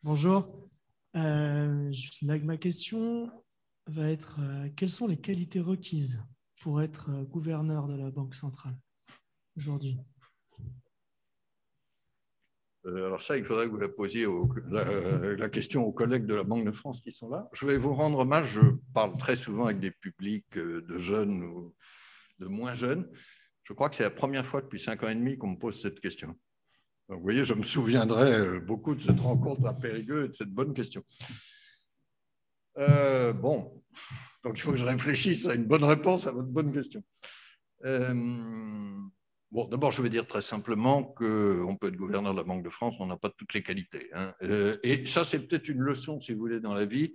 Bonjour. Ma question va être quelles sont les qualités requises pour être gouverneur de la Banque centrale aujourd'hui? Alors ça, il faudrait que vous la posiez la question aux collègues de la Banque de France qui sont là. Je vais vous rendre hommage, je parle très souvent avec des publics de jeunes ou de moins jeunes. Je crois que c'est la première fois depuis 5 ans et demi qu'on me pose cette question. Donc vous voyez, je me souviendrai beaucoup de cette rencontre à Périgueux et de cette bonne question. Bon, donc il faut que je réfléchisse à une bonne réponse à votre bonne question. Bon, d'abord, je vais dire très simplement qu'on peut être gouverneur de la Banque de France, on n'a pas toutes les qualités. Hein. Et ça, c'est peut-être une leçon, si vous voulez, dans la vie.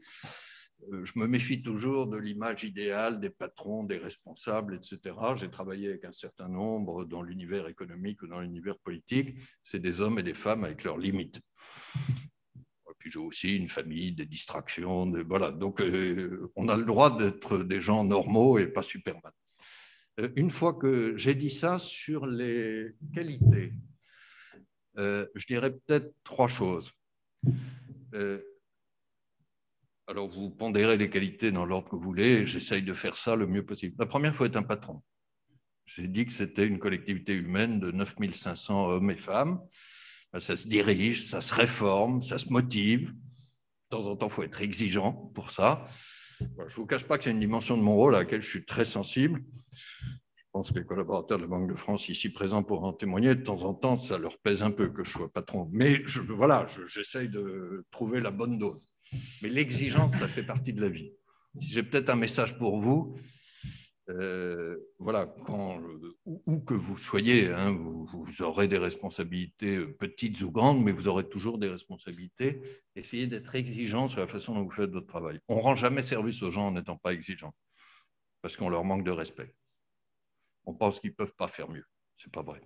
Je me méfie toujours de l'image idéale des patrons, des responsables, etc. J'ai travaillé avec un certain nombre dans l'univers économique ou dans l'univers politique. C'est des hommes et des femmes avec leurs limites. Et puis j'ai aussi une famille, des distractions, voilà. Donc on a le droit d'être des gens normaux et pas Superman. Une fois que j'ai dit ça sur les qualités, je dirais peut-être 3 choses. Alors, vous pondérez les qualités dans l'ordre que vous voulez, et j'essaye de faire ça le mieux possible. La première, il faut être un patron. J'ai dit que c'était une collectivité humaine de 9500 hommes et femmes. Ça se dirige, ça se réforme, ça se motive. De temps en temps, il faut être exigeant pour ça. Je ne vous cache pas que c'est une dimension de mon rôle à laquelle je suis très sensible. Je pense que les collaborateurs de la Banque de France ici présents pourront en témoigner. De temps en temps, ça leur pèse un peu que je sois patron. Mais j'essaye de trouver la bonne dose. Mais l'exigence, ça fait partie de la vie. Si j'ai peut-être un message pour vous, voilà, où que vous soyez, hein, vous aurez des responsabilités petites ou grandes, mais vous aurez toujours des responsabilités. Essayez d'être exigeant sur la façon dont vous faites votre travail. On ne rend jamais service aux gens en n'étant pas exigeant, parce qu'on leur manque de respect. On pense qu'ils ne peuvent pas faire mieux. Ce n'est pas vrai.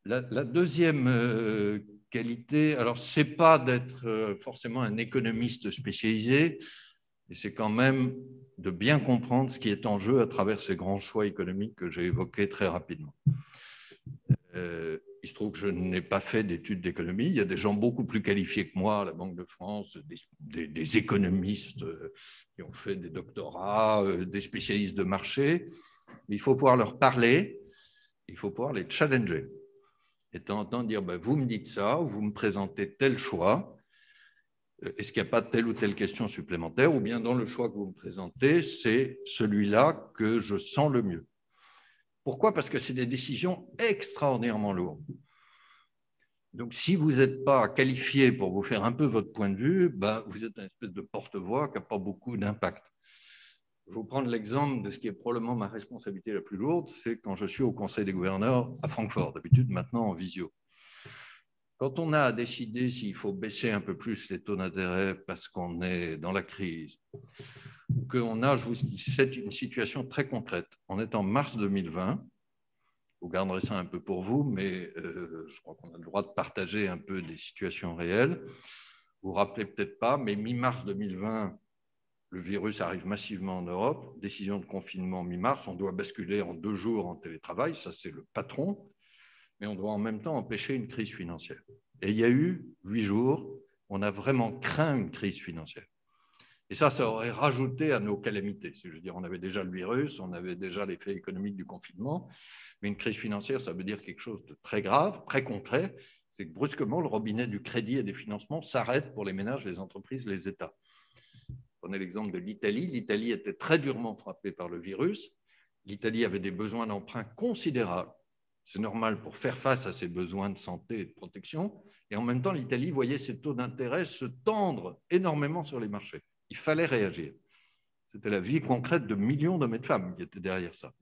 La deuxième qualité, alors ce n'est pas d'être forcément un économiste spécialisé, et c'est quand même de bien comprendre ce qui est en jeu à travers ces grands choix économiques que j'ai évoqués très rapidement. Il se trouve que je n'ai pas fait d'études d'économie. Il y a des gens beaucoup plus qualifiés que moi à la Banque de France, des économistes qui ont fait des doctorats, des spécialistes de marché. Il faut pouvoir leur parler, il faut pouvoir les challenger. Et de temps en temps dire, vous me dites ça, ou vous me présentez tel choix, est-ce qu'il n'y a pas telle ou telle question supplémentaire, ou bien dans le choix que vous me présentez, c'est celui-là que je sens le mieux. Pourquoi? Parce que c'est des décisions extraordinairement lourdes. Donc, si vous n'êtes pas qualifié pour vous faire un peu votre point de vue, vous êtes une espèce de porte-voix qui n'a pas beaucoup d'impact. Je vais vous prendre l'exemple de ce qui est probablement ma responsabilité la plus lourde, c'est quand je suis au Conseil des gouverneurs à Francfort, d'habitude maintenant en visio. Quand on a décidé s'il faut baisser un peu plus les taux d'intérêt parce qu'on est dans la crise, ou qu'on a, c'est une situation très concrète. On est en mars 2020, vous garderez ça un peu pour vous, mais je crois qu'on a le droit de partager un peu des situations réelles. Vous vous rappelez peut-être pas, mais mi-mars 2020, le virus arrive massivement en Europe, décision de confinement mi-mars, on doit basculer en 2 jours en télétravail, ça c'est le patron, mais on doit en même temps empêcher une crise financière. Et il y a eu 8 jours, on a vraiment craint une crise financière. Et ça aurait rajouté à nos calamités. Je veux dire, on avait déjà le virus, on avait déjà l'effet économique du confinement, mais une crise financière, ça veut dire quelque chose de très grave, très concret, c'est que brusquement, le robinet du crédit et des financements s'arrête pour les ménages, les entreprises, les États. Prenez l'exemple de l'Italie. L'Italie était très durement frappée par le virus. L'Italie avait des besoins d'emprunt considérables. C'est normal pour faire face à ses besoins de santé et de protection. Et en même temps, l'Italie voyait ses taux d'intérêt se tendre énormément sur les marchés. Il fallait réagir. C'était la vie concrète de millions d'hommes et de femmes qui étaient derrière ça.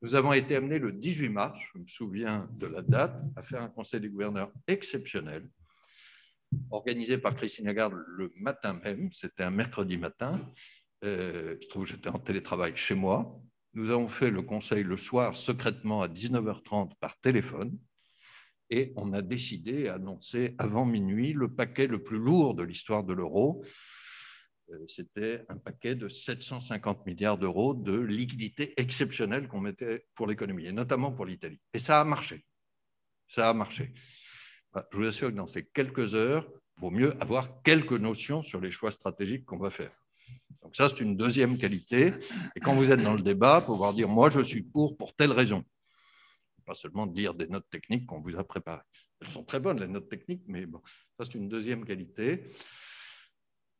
Nous avons été amenés le 18 mars, je me souviens de la date, à faire un conseil des gouverneurs exceptionnel, organisé par Christine Lagarde le matin même, c'était un mercredi matin. Je trouve que j'étais en télétravail chez moi. Nous avons fait le conseil le soir secrètement à 19h30 par téléphone. Et on a décidé, annoncer avant minuit, le paquet le plus lourd de l'histoire de l'euro. C'était un paquet de 750 milliards d'euros de liquidités exceptionnelles qu'on mettait pour l'économie, et notamment pour l'Italie. Et ça a marché. Ça a marché. Je vous assure que dans ces quelques heures, il vaut mieux avoir quelques notions sur les choix stratégiques qu'on va faire. Donc ça, c'est une deuxième qualité. Et quand vous êtes dans le débat, pouvoir dire « moi, je suis pour telle raison ». Pas seulement dire des notes techniques qu'on vous a préparées. Elles sont très bonnes, les notes techniques, mais bon, ça, c'est une deuxième qualité.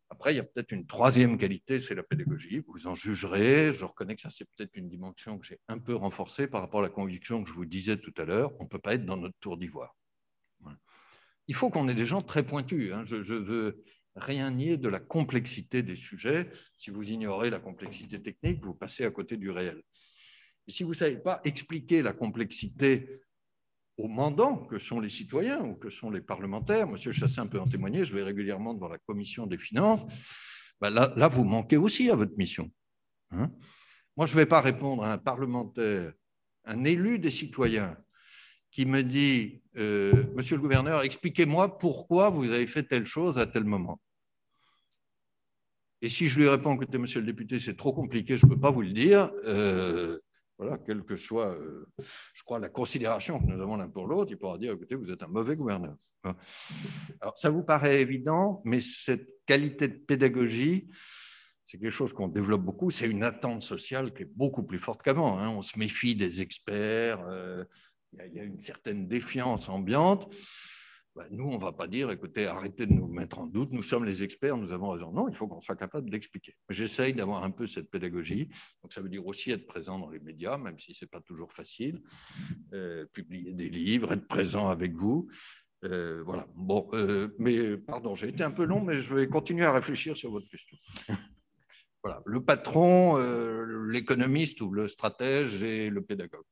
Après, il y a peut-être une troisième qualité, c'est la pédagogie. Vous en jugerez. Je reconnais que ça, c'est peut-être une dimension que j'ai un peu renforcée par rapport à la conviction que je vous disais tout à l'heure. On ne peut pas être dans notre tour d'ivoire. Il faut qu'on ait des gens très pointus. Je veux rien nier de la complexité des sujets. Si vous ignorez la complexité technique, vous passez à côté du réel. Et si vous ne savez pas expliquer la complexité aux mandants que sont les citoyens ou que sont les parlementaires, M. Chassaing peut en témoigner, je vais régulièrement devant la commission des finances, là, vous manquez aussi à votre mission. Moi, je ne vais pas répondre à un parlementaire, un élu des citoyens, qui me dit « Monsieur le gouverneur, expliquez-moi pourquoi vous avez fait telle chose à tel moment ». Et si je lui réponds « Écoutez, monsieur le député, c'est trop compliqué, je ne peux pas vous le dire », voilà, quelle que soit, je crois, la considération que nous avons l'un pour l'autre, il pourra dire, écoutez, vous êtes un mauvais gouverneur. Alors, ça vous paraît évident, mais cette qualité de pédagogie, c'est quelque chose qu'on développe beaucoup, c'est une attente sociale qui est beaucoup plus forte qu'avant. On se méfie des experts, il y a une certaine défiance ambiante. Nous, on ne va pas dire, écoutez, arrêtez de nous mettre en doute, nous sommes les experts, nous avons raison. Non, il faut qu'on soit capable d'expliquer. J'essaye d'avoir un peu cette pédagogie. Donc, ça veut dire aussi être présent dans les médias, même si ce n'est pas toujours facile, publier des livres, être présent avec vous. Voilà. Bon, mais pardon, j'ai été un peu long, mais je vais continuer à réfléchir sur votre question. Voilà. Le patron, l'économiste ou le stratège et le pédagogue.